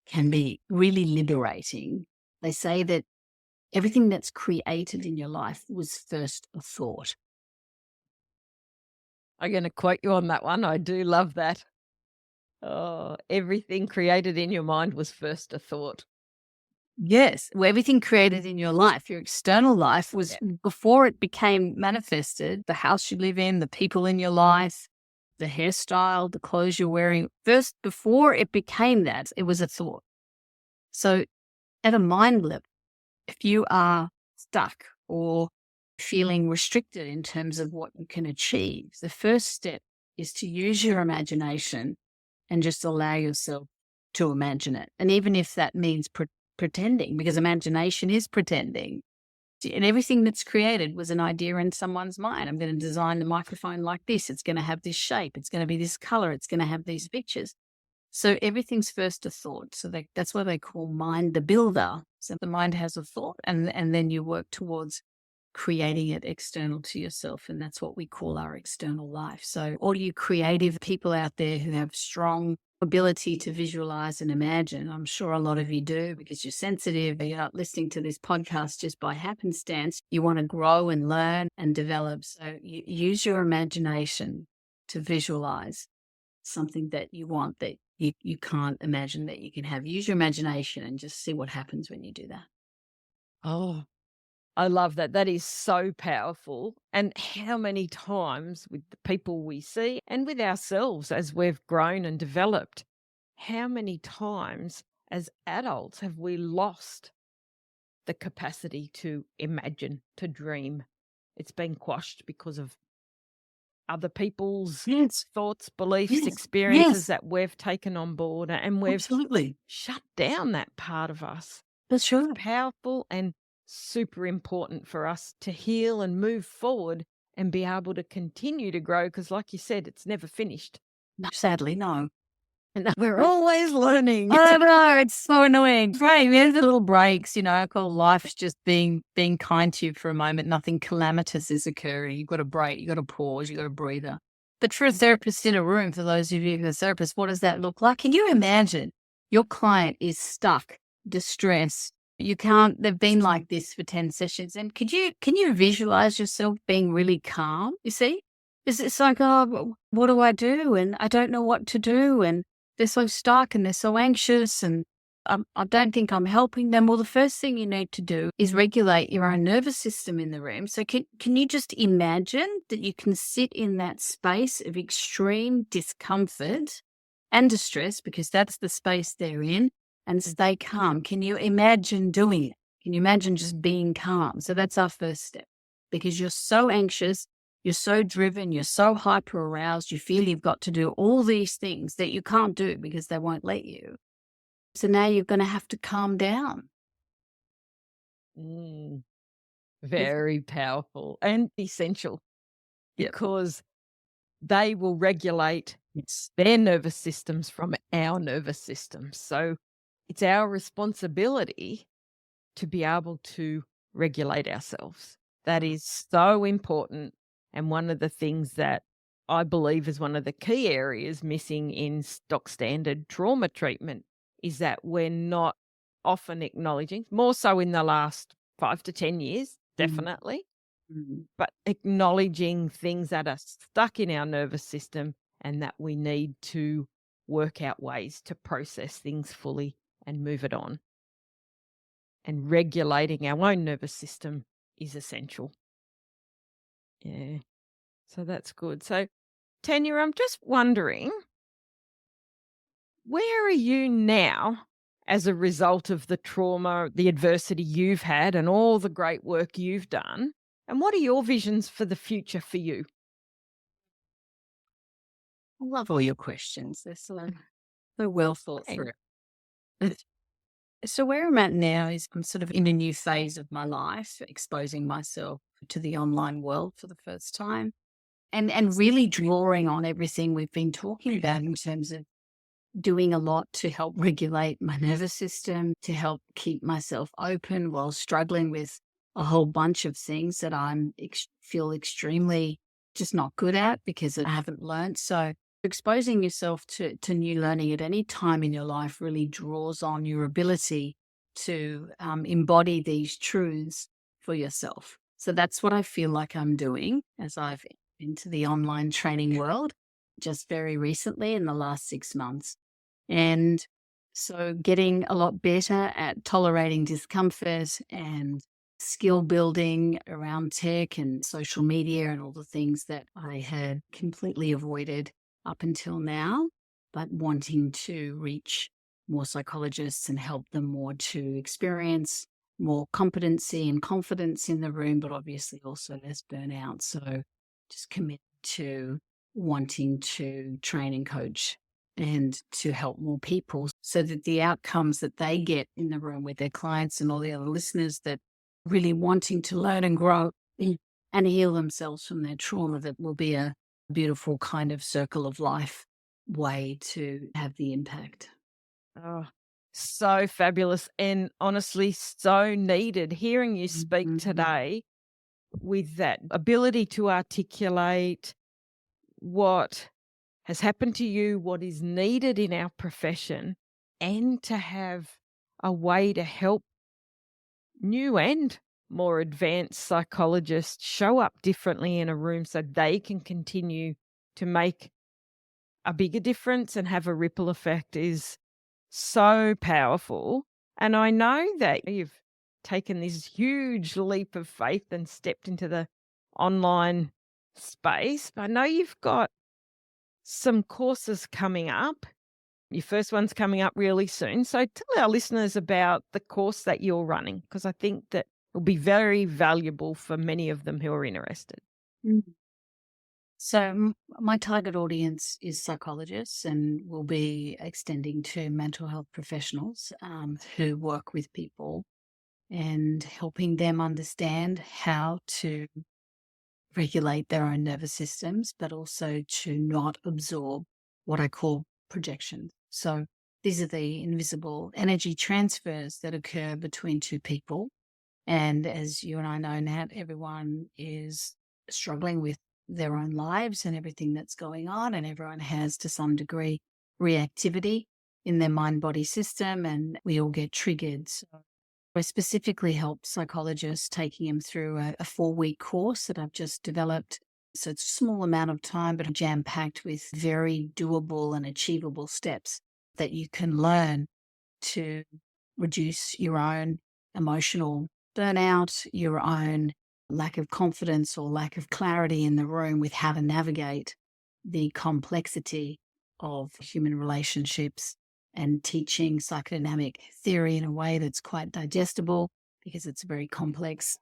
can be really liberating. They say that everything that's created in your life was first a thought. I'm going to quote you on that one. I do love that. Oh, everything created in your mind was first a thought. Yes. Well, everything created in your life, your external life, was before it became manifested. The house you live in, the people in your life, the hairstyle, the clothes you're wearing. First, before it became that, it was a thought. So at a mind level, if you are stuck or feeling restricted in terms of what you can achieve, the first step is to use your imagination and just allow yourself to imagine it. And even if that means pretending, because imagination is pretending, and everything that's created was an idea in someone's mind. I'm going to design the microphone like this. It's going to have this shape. It's going to be this color. It's going to have these pictures. So everything's first a thought. So that's what they call mind the builder. So the mind has a thought, and then you work towards creating it external to yourself. And that's what we call our external life. So all you creative people out there who have strong ability to visualize and imagine, I'm sure a lot of you do because you're sensitive, you're not listening to this podcast just by happenstance. You want to grow and learn and develop. So you use your imagination to visualize something that you want that you can't imagine that you can have. Use your imagination and just see what happens when you do that. Oh, I love that. That is so powerful. And how many times with the people we see and with ourselves as we've grown and developed, how many times as adults have we lost the capacity to imagine, to dream? It's been quashed because of other people's Yes. thoughts, beliefs, Yes. experiences Yes. that we've taken on board, and we've Absolutely. shut down that part of us. That's sure. Powerful and super important for us to heal and move forward and be able to continue to grow because, like you said, it's never finished. No, sadly, no. And We're always learning. I know, it's so annoying. Right. There's the little breaks, I call life just being kind to you for a moment. Nothing calamitous is occurring. You've got to break, you've got to pause, you've got to breather. But for a therapist in a room, for those of you who are therapists, what does that look like? Can you imagine your client is stuck, distressed? They've been like this for 10 sessions. And can you visualize yourself being really calm? You see? It's like, oh, what do I do? And I don't know what to do. And they're so stuck and they're so anxious and I don't think I'm helping them. Well, the first thing you need to do is regulate your own nervous system in the room. So can you just imagine that you can sit in that space of extreme discomfort and distress, because that's the space they're in, and stay calm? Can you imagine doing it? Can you imagine just being calm? So that's our first step, because you're so anxious. You're so driven, you're so hyper aroused, you feel you've got to do all these things that you can't do because they won't let you. So now you're going to have to calm down. Very powerful and essential because they will regulate their nervous systems from our nervous system. So it's our responsibility to be able to regulate ourselves. That is so important. And one of the things that I believe is one of the key areas missing in stock standard trauma treatment is that we're not often acknowledging, more so in the last 5 to 10 years, definitely, but acknowledging things that are stuck in our nervous system and that we need to work out ways to process things fully and move it on. And regulating our own nervous system is essential. Yeah. So that's good. So, Tania, I'm just wondering, where are you now as a result of the trauma, the adversity you've had, and all the great work you've done? And what are your visions for the future for you? I love all your questions. They're so well thought through. So where I'm at now is I'm sort of in a new phase of my life, exposing myself to the online world for the first time and really drawing on everything we've been talking about in terms of doing a lot to help regulate my nervous system, to help keep myself open while struggling with a whole bunch of things that feel extremely just not good at because I haven't learned. So exposing yourself to new learning at any time in your life really draws on your ability to embody these truths for yourself. So that's what I feel like I'm doing as I've into the online training world just very recently in the last 6 months. And so getting a lot better at tolerating discomfort and skill building around tech and social media and all the things that I had completely avoided up until now, but wanting to reach more psychologists and help them more to experience more competency and confidence in the room, but obviously also less burnout. So just commit to wanting to train and coach and to help more people so that the outcomes that they get in the room with their clients and all the other listeners that really wanting to learn and grow and heal themselves from their trauma, that will be a beautiful kind of circle of life way to have the impact. Oh, so fabulous and honestly so needed. Hearing you speak today with that ability to articulate what has happened to you, what is needed in our profession, and to have a way to help new and more advanced psychologists show up differently in a room so they can continue to make a bigger difference and have a ripple effect is so powerful. And I know that you've taken this huge leap of faith and stepped into the online space. I know you've got some courses coming up. Your first one's coming up really soon. So tell our listeners about the course that you're running, because I think that will be very valuable for many of them who are interested. Mm. So my target audience is psychologists, and will be extending to mental health professionals who work with people and helping them understand how to regulate their own nervous systems, but also to not absorb what I call projections. So these are the invisible energy transfers that occur between two people. And as you and I know, Nat, everyone is struggling with their own lives and everything that's going on, and everyone has to some degree reactivity in their mind-body system, and we all get triggered. So I specifically help psychologists, taking them through a 4-week course that I've just developed. So it's a small amount of time, but jam-packed with very doable and achievable steps that you can learn to reduce your own emotional burnout, your own lack of confidence or lack of clarity in the room with how to navigate the complexity of human relationships, and teaching psychodynamic theory in a way that's quite digestible, because it's a very complex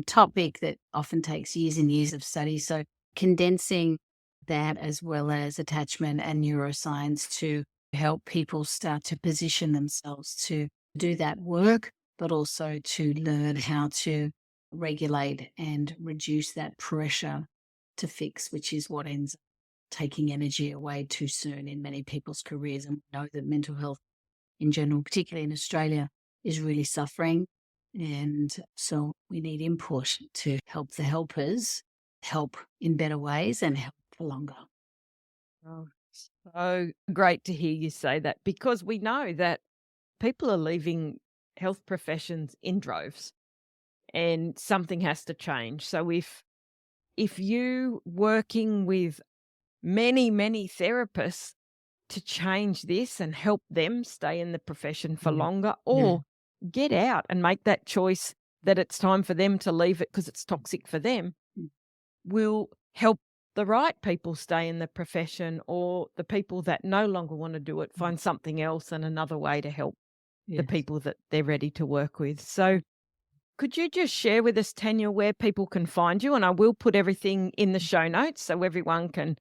topic that often takes years and years of study. So condensing that, as well as attachment and neuroscience, to help people start to position themselves to do that work, but also to learn how to regulate and reduce that pressure to fix, which is what ends up taking energy away too soon in many people's careers. And we know that mental health in general, particularly in Australia, is really suffering. And so we need input to help the helpers help in better ways and help for longer. Oh, so great to hear you say that, because we know that people are leaving health professions in droves and something has to change. So if you working with many, many therapists to change this and help them stay in the profession for longer, or get out and make that choice that it's time for them to leave it because it's toxic for them, will help the right people stay in the profession, or the people that no longer want to do it find something else and another way to help the people that they're ready to work with. So could you just share with us, Tania, where people can find you? And I will put everything in the show notes so everyone can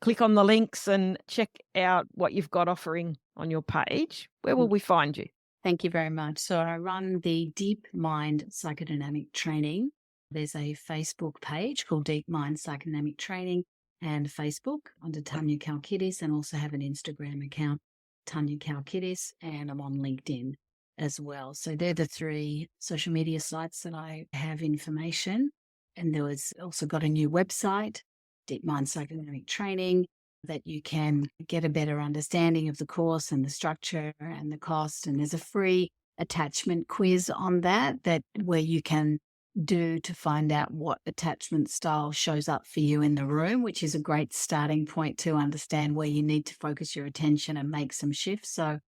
click on the links and check out what you've got offering on your page. Where will we find you? Thank you very much. So I run the Deep Mind Psychodynamic Training. There's a Facebook page called Deep Mind Psychodynamic Training, and Facebook under Tania Kalkidis, and also have an Instagram account, Tania Kalkidis, and I'm on LinkedIn as well. So they're the 3 social media sites that I have information. And there was also got a new website, Deep Mind Psychodynamic Training, that you can get a better understanding of the course and the structure and the cost. And there's a free attachment quiz on that where you can do to find out what attachment style shows up for you in the room, which is a great starting point to understand where you need to focus your attention and make some shifts. So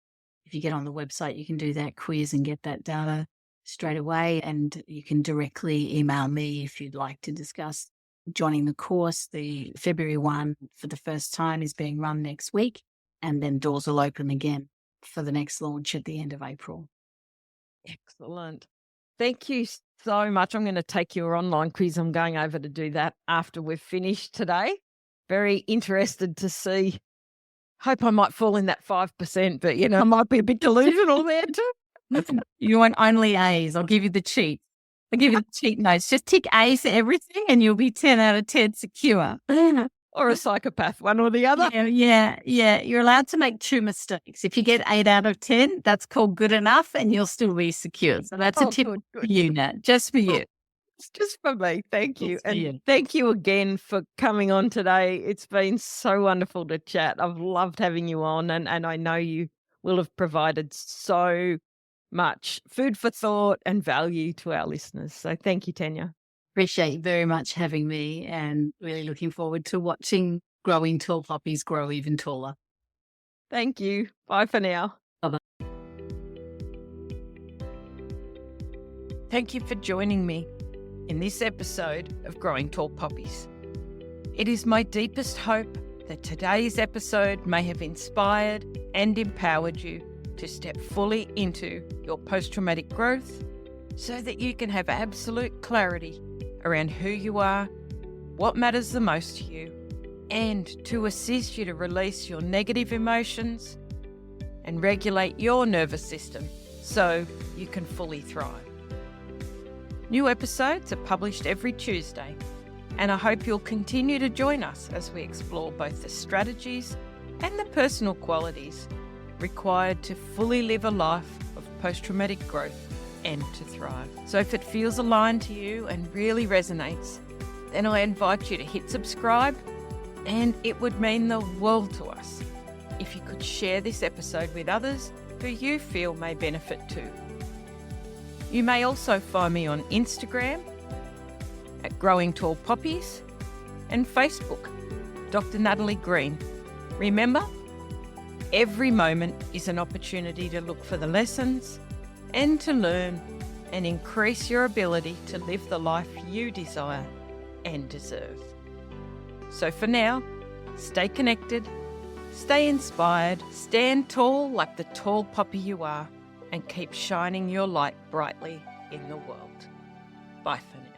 if you get on the website, you can do that quiz and get that data straight away. And you can directly email me if you'd like to discuss joining the course. The February one for the first time is being run next week, and then doors will open again for the next launch at the end of April. Excellent. Thank you so much. I'm going to take your online quiz. I'm going over to do that after we've finished today. Very interested to see. Hope I might fall in that 5%, but I might be a bit delusional there too. You want only A's. I'll give you the cheat. I'll give you the cheat notes. Just tick A's for everything and you'll be 10 out of 10 secure. Or a psychopath, one or the other. Yeah. You're allowed to make 2 mistakes. If you get 8 out of 10, that's called good enough and you'll still be secure. So that's a tip for you, Nat, just for you. It's just for me. Thank you. Just for And you. thank you again for coming on today. It's been so wonderful to chat. I've loved having you on, and I know you will have provided so much food for thought and value to our listeners. So thank you, Tania. Appreciate very much having me and really looking forward to watching Growing Tall Poppies grow even taller. Thank you. Bye for now. Bye-bye. Thank you for joining me in this episode of Growing Tall Poppies. It is my deepest hope that today's episode may have inspired and empowered you to step fully into your post-traumatic growth so that you can have absolute clarity around who you are, what matters the most to you, and to assist you to release your negative emotions and regulate your nervous system so you can fully thrive. New episodes are published every Tuesday, and I hope you'll continue to join us as we explore both the strategies and the personal qualities required to fully live a life of post-traumatic growth and to thrive. So if it feels aligned to you and really resonates, then I invite you to hit subscribe, and it would mean the world to us if you could share this episode with others who you feel may benefit too. You may also find me on Instagram at Growing Tall Poppies and Facebook, Dr. Natalie Green. Remember, every moment is an opportunity to look for the lessons and to learn and increase your ability to live the life you desire and deserve. So for now, stay connected, stay inspired, stand tall like the tall poppy you are, and keep shining your light brightly in the world. Bye for now.